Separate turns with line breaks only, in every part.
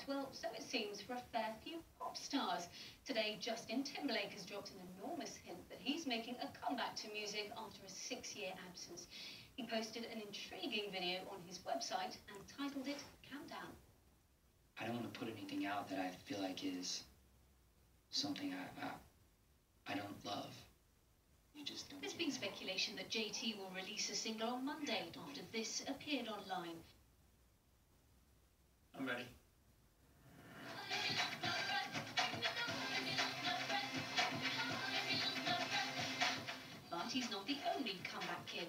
Well, so it seems for a fair few pop stars. Today, Justin Timberlake has dropped an enormous hint that he's making a comeback to music after a 6-year absence. He posted an intriguing video on his website and titled it Countdown.
I don't want to put anything out that I feel like is something I don't love. You just don't.
There's been speculation that JT will release a single on Monday after this appeared online.
I'm ready.
But he's not the only comeback kid.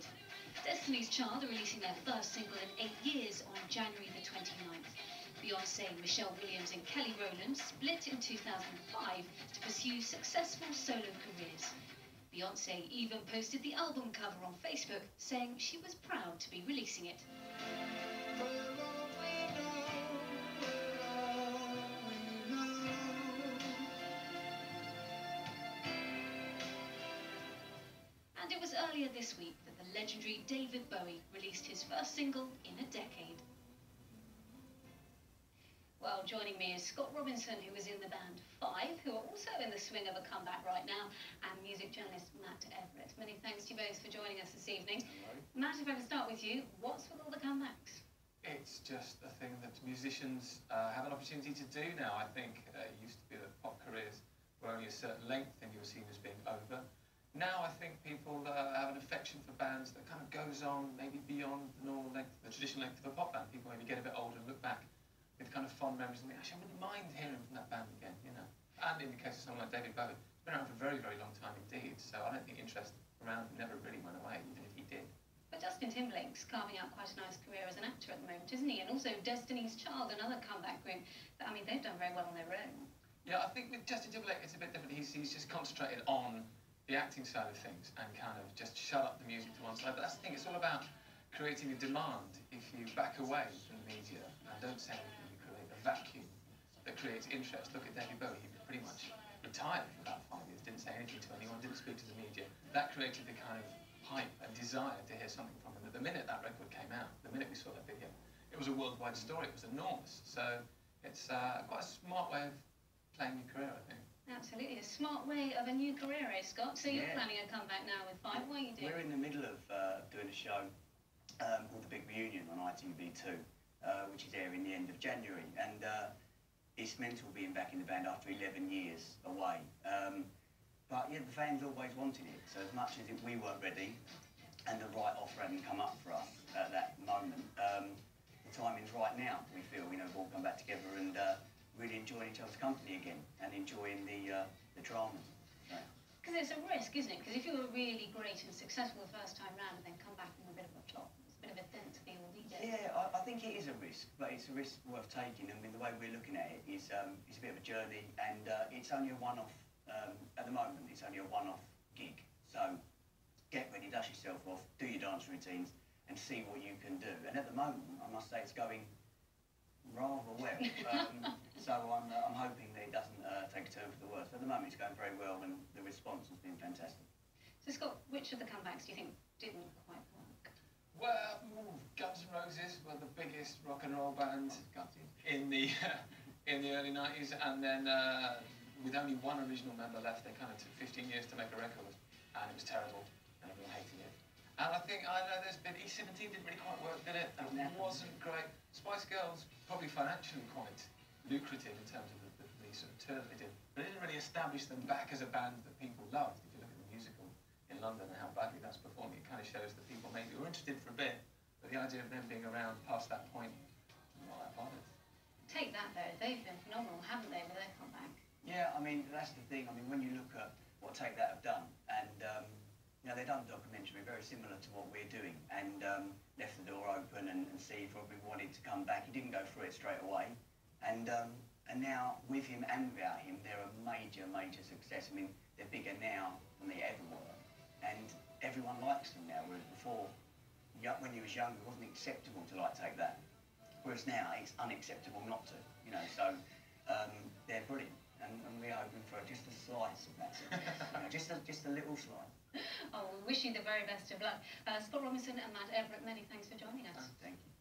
Destiny's Child are releasing their first single in 8 years on January the 29th. Beyonce, Michelle Williams and Kelly Rowland split in 2005 to pursue successful solo careers. Beyonce even posted the album cover on Facebook, saying she was proud to be releasing it. And it was earlier this week that the legendary David Bowie released his first single in a decade. Well, joining me is Scott Robinson, who was in the band Five, who are also in the swing of a comeback right now, and music journalist Matt Everett. Many thanks to you both for joining us this evening.
Hello.
Matt, if I can start with you, what's with all the comebacks?
It's just a thing that musicians have an opportunity to do now. I think it used to be that pop careers were only a certain length and you were seen as being over. Now I think people have an affection for bands that kind of goes on maybe beyond the normal length, the traditional length of a pop band. People maybe get a bit older and look back with kind of fond memories and think, actually, I wouldn't mind hearing from that band again, you know. And in the case of someone like David Bowie, he's been around for a very, very long time indeed, so I don't think interest around him never really went away, even if he did.
But Justin Timberlake's carving out quite a nice career as an actor at the moment, isn't he? And also Destiny's Child, another comeback group. I mean, they've done very well on their own.
Yeah, I think with Justin Timberlake, it's a bit different. He's just concentrated on the acting side of things and kind of just shut up the music to one side. But that's the thing, it's all about creating a demand. If you back away from the media and don't say anything, you create a vacuum that creates interest. Look at David Bowie, he pretty much retired for about 5 years, didn't say anything to anyone, didn't speak to the media. That created the kind of hype and desire to hear something from him. But the minute that record came out, the minute we saw that video, it was a worldwide story, it was enormous. So it's quite a smart way of playing your career, I think.
Absolutely, a smart way of a new career, eh, Scott? So you're planning a comeback now with Five. What are you doing?
We're in the middle of doing a show called The Big Reunion on ITV2, which is airing the end of January. And it's mental being back in the band after 11 years away. But yeah, the fans always wanted it. So as much as we weren't ready and the right offer hadn't come up for us at that moment, the timing's right now, we feel. You know, we've all come back together and really enjoying each other's company again and enjoying the dramas.
Because it's a risk, isn't it? Because if you were really great and successful the first time round and then come back from a bit of a flop, it's a bit of a dent to the old ego.
Yeah, I think it is a risk, but it's a risk worth taking. I mean, the way we're looking at it is it's a bit of a journey, and it's only a one-off. At the moment, it's only a one-off gig. So get ready, dust yourself off, do your dance routines, and see what you can do. And at the moment, I must say, it's going rather well. So I'm hoping that it doesn't take a turn for the worse. At the moment, it's going very well, and the response has been fantastic.
So, Scott, which of the comebacks do you think didn't quite work?
Well, Guns N' Roses were the biggest rock and roll band in the early 90s, and then with only one original member left, they kind of took 15 years to make a record, and it was terrible, and everyone hated it. And I think, I know there's been E17 didn't really quite work, did it? And it wasn't great. Spice Girls, probably financially quite lucrative in terms of the sort of tour that they did, but it didn't really establish them back as a band that people loved. If you look at the musical in London and how badly that's performing, it kind of shows that people maybe were interested for a bit, but the idea of them being around past that point, not that bothered.
Take that, though. They've been phenomenal, haven't they, with their comeback?
Yeah, I mean, that's the thing. I mean, when you look at what Take That have done, and you know, they've done a documentary very similar to what we're doing, and left the door open and see if Robbie wanted to come back. He didn't go through it straight away, and now with him and without him, they're a major, major success. I mean, they're bigger now than they ever were, and everyone likes them now. Whereas before, when you was young, it wasn't acceptable to like Take That. Whereas now, it's unacceptable not to. You know, so they're brilliant. And we're hoping for just a slice of that, you know, just a little slice.
Oh, we wish you the very best of luck. Scott Robinson and Matt Everett, many thanks for joining us.
Thank you.